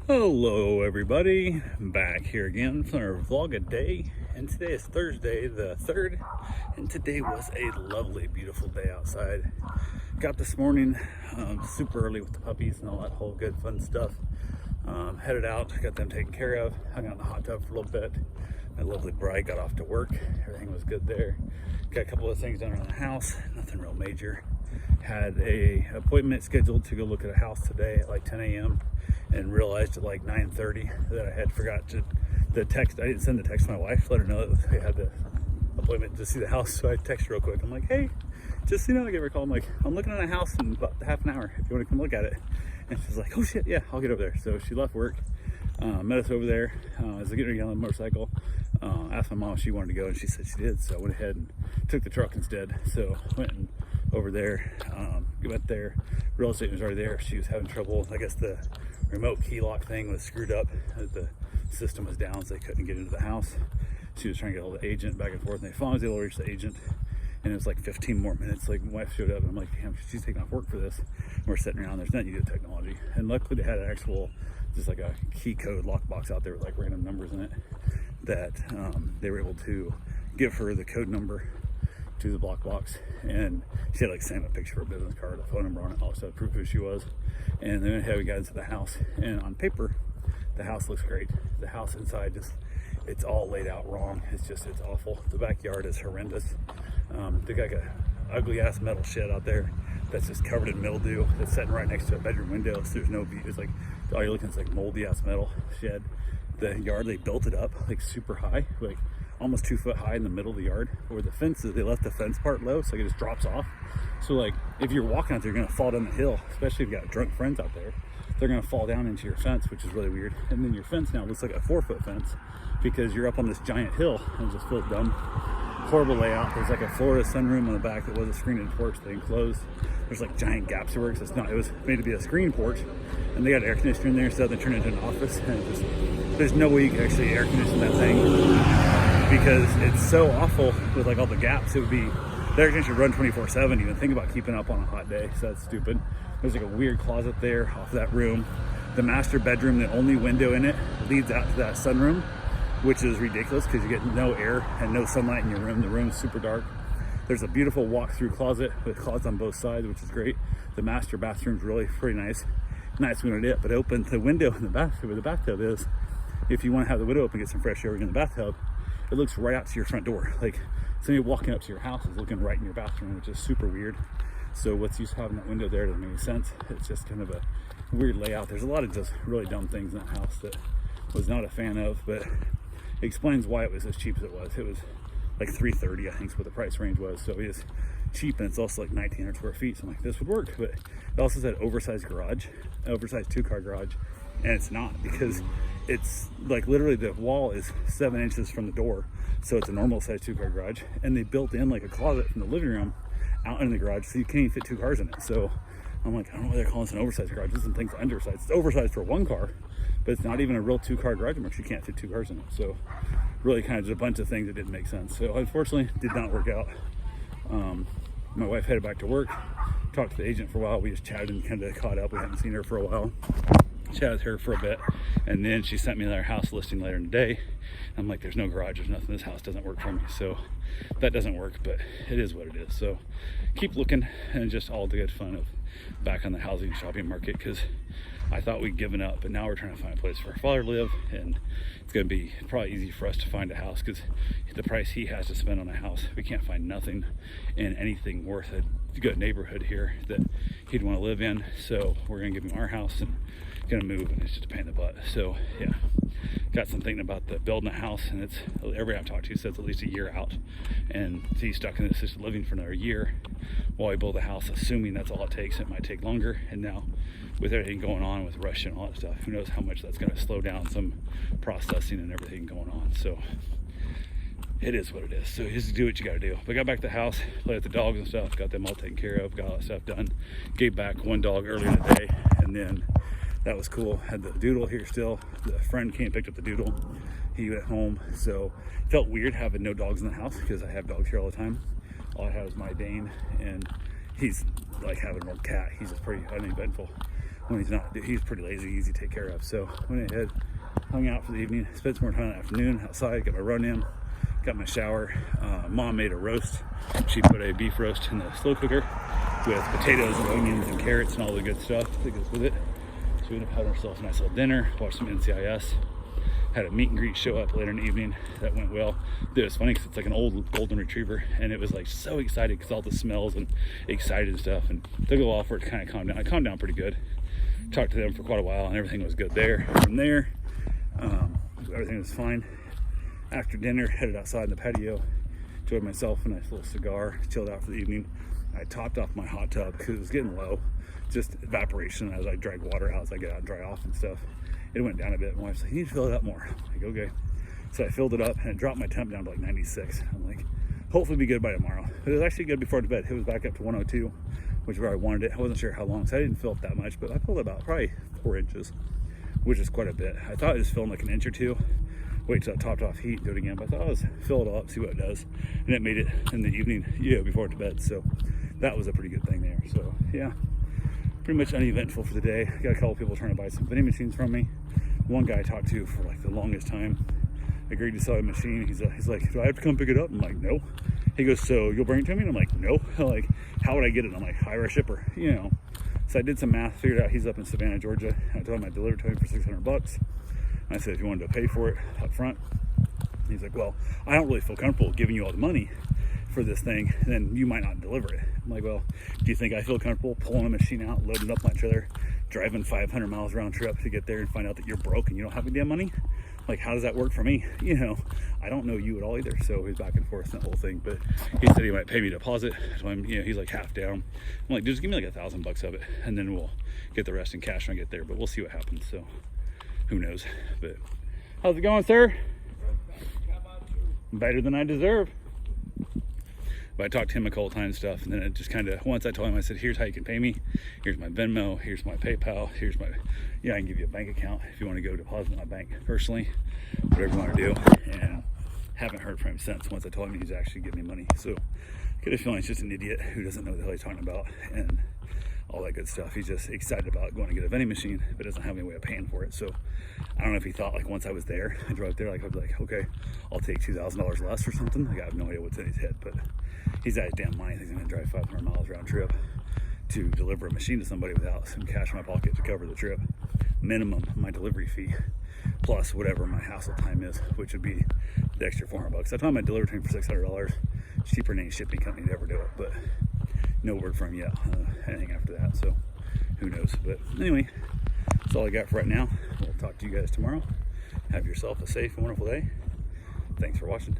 Hello everybody, back here again for our vlog a day, and today is Thursday the 3rd, and today was a lovely beautiful day outside. Got this morning super early with the puppies and all that whole good fun stuff. Headed out, got them taken care of, hung out in the hot tub for a little bit. My lovely bride got off to work, everything was good there. Got a couple of things done around the house, nothing real major. Had a appointment scheduled to go look at a house today at like 10 a.m. and realized at like 9:30 that I had forgot to the text. I didn't send the text to my wife, let her know that I had the appointment to see the house. So I texted real quick. I'm like, hey, just so you know, I gave her a call. I'm like, I'm looking at a house in about half an hour if you want to come look at it. And she's like, oh shit, yeah, I'll get over there. So she left work, met us over there. As I get her on the motorcycle, asked my mom if she wanted to go, and she said she did. So I went ahead and took the truck instead. So went and over there, went there. Real estate was already there. She was having trouble. I guess the remote key lock thing was screwed up. The system was down, so they couldn't get into the house. She was trying to get all the agent back and forth, and they finally was able to reach the agent. And it was like 15 more minutes. Like, my wife showed up, and I'm like, damn, she's taking off work for this. And we're sitting around. There's nothing you do with technology. And luckily, they had an actual, just like a key code lockbox out there with like random numbers in it that they were able to give her the code number to the block box, and she had like sent a picture of her business card, a phone number on it, all stuff to prove who she was. And then we got into the house, and on paper the house looks great. The house inside, just, it's all laid out wrong. It's awful. The backyard is horrendous. They got like a ugly ass metal shed out there that's just covered in mildew, that's sitting right next to a bedroom window, so there's no view. It's like all you're looking at is like moldy ass metal shed. The yard, they built it up like super high, like almost 2 foot high in the middle of the yard. Where the fence is, they left the fence part low, so it just drops off. So like if you're walking out there, you're gonna fall down the hill, especially if you got drunk friends out there. They're gonna fall down into your fence, which is really weird. And then your fence now looks like a 4-foot fence because you're up on this giant hill, and it just feels dumb. Horrible layout. There's like a Florida sunroom on the back that was a screened-in porch they enclosed. There's like giant gaps everywhere because it was made to be a screen porch, and they got air conditioner in there, so they turned it into an office. And there's no way you can actually air condition that thing because it's so awful with like all the gaps. It would be, the air conditioner run 24/7. Even think about keeping up on a hot day, so that's stupid. There's like a weird closet there off that room. The master bedroom, the only window in it leads out to that sunroom, which is ridiculous because you get no air and no sunlight in your room. The room's super dark. There's a beautiful walk-through closet with closets on both sides, which is great. The master bathroom's really pretty nice. Nice when it is, but open the window in the bathroom where the bathtub is. If you want to have the window open, get some fresh air in the bathtub, it looks right out to your front door. Like somebody walking up to your house is looking right in your bathroom, which is super weird. So what's use having that window there doesn't make any sense. It's just kind of a weird layout. There's a lot of just really dumb things in that house that I was not a fan of, but it explains why it was as cheap as it was. It was like $330, I think is what the price range was. So it is cheap, and it's also like 1,900 square feet. So I'm like, this would work, but it also said oversized garage, oversized 2-car garage, and it's not, because it's like literally the wall is 7 inches from the door, so it's a normal size 2-car garage, and they built in like a closet from the living room out in the garage, so you can't even fit 2 cars in it. So I'm like, I don't know why they're calling this an oversized garage. This isn't things undersized. It's oversized for 1 car, but it's not even a real 2-car garage anymore, because you can't fit 2 cars in it. So really kind of just a bunch of things that didn't make sense. So unfortunately, did not work out. My wife headed back to work, talked to the agent for a while. We just chatted and kind of caught up. We hadn't seen her for a while. Chatted with her for a bit, and then she sent me another house listing later in the day. I'm like, there's no garage, there's nothing. This house doesn't work for me. So that doesn't work, but it is what it is. So keep looking, and just all the good fun of back on the housing shopping market, because I thought we'd given up, but now we're trying to find a place for our father to live, and it's going to be probably easy for us to find a house because the price he has to spend on a house, we can't find nothing in anything worth a good neighborhood here that he'd want to live in. So we're going to give him our house and going to move, and it's just a pain in the butt. So yeah, got some thinking about building a house, and it's, everybody I've talked to says at least a year out, and he's stuck in assisted living for another year while we build a house, assuming that's all it takes. It might take longer, and now with everything going on with Russia and all that stuff, who knows how much that's going to slow down some processing and everything going on. So it is what it is. So just do what you got to do. But I got back to the house, played with the dogs and stuff, got them all taken care of, got all that stuff done. Gave back 1 dog earlier in the day, and then that was cool. Had the doodle here still. The friend came and picked up the doodle. He went home, so felt weird having no dogs in the house because I have dogs here all the time. All I have is my Dane, and he's like having an old cat. He's just pretty uneventful. when he's not. He's pretty lazy, easy to take care of. So went ahead, hung out for the evening, spent some more time in the afternoon outside, got my run in, got my shower. Mom made a roast. She put a beef roast in the slow cooker with potatoes and onions and carrots and all the good stuff that goes with it. So we ended up having ourselves a nice little dinner, watched some NCIS. Had a meet and greet show up later in the evening. That went well. It was funny because it's like an old golden retriever, and it was like so excited because all the smells and excited and stuff, and took a while for it to kind of calm down. I calmed down pretty good. Talked to them for quite a while and everything was good there. From there, everything was fine. After dinner, headed outside in the patio, enjoyed myself a nice little cigar, chilled out for the evening. I topped off my hot tub because it was getting low, just evaporation as I drag water out as I get out and dry off and stuff. It went down a bit. My wife's like, you need to fill it up more. I'm like, okay. So I filled it up and it dropped my temp down to like 96. I'm like, hopefully it'll be good by tomorrow. But it was actually good before the bed. It was back up to 102, which is where I wanted it. I wasn't sure how long, so I didn't fill it that much, but I filled about probably 4 inches, which is quite a bit. I thought I was filling like an inch or two. Wait till it topped off heat, do it again. But I thought I was fill it all up, see what it does. And it made it in the evening, before to bed. So that was a pretty good thing there. So yeah, pretty much uneventful for the day. Got a couple people trying to buy some vending machines from me. One guy I talked to for like the longest time agreed to sell a machine. He's like, do I have to come pick it up? I'm like, no. He goes, so you'll bring it to me? And I'm like, no. Like, how would I get it? I'm like, hire a shipper, So I did some math, figured out he's up in Savannah, Georgia. I told him I'd deliver to him for $600. I said, if you wanted to pay for it up front. He's like, well, I don't really feel comfortable giving you all the money for this thing, then you might not deliver it. I'm like, well, do you think I feel comfortable pulling a machine out, loading it up my trailer, driving 500 miles round trip to get there and find out that you're broke and you don't have any damn money? Like, how does that work for me? I don't know you at all either. So he's back and forth in that whole thing, but he said he might pay me a deposit. So he's like half down. I'm like, just give me like $1,000 of it and then we'll get the rest in cash when I get there, but we'll see what happens. So who knows? But how's it going, sir? Better than I deserve. But I talked to him a couple times stuff, and then it just kind of, once I told him, I said, here's how you can pay me. Here's my Venmo, here's my PayPal, here's my, I can give you a bank account if you want to go deposit in my bank personally, whatever you want to do. And haven't heard from him since, once I told him he's actually giving me money. So I get a feeling he's just an idiot who doesn't know what the hell he's talking about and all that good stuff. He's just excited about going to get a vending machine, but doesn't have any way of paying for it. So I don't know if he thought like once I was there, I drove there, like I'd be like, okay, I'll take $2,000 less or something. Like I have no idea what's in his head, but he's out of damn mind. He's gonna drive 500 miles round trip to deliver a machine to somebody without some cash in my pocket to cover the trip. Minimum my delivery fee plus whatever my hassle time is, which would be the extra $400. I told him I'd deliver to him for $600. It's cheaper than any shipping company to ever do it, but no word from him yet, anything after that. So who knows? But anyway, that's all I got for right now. We'll talk to you guys tomorrow. Have yourself a safe and wonderful day. Thanks for watching.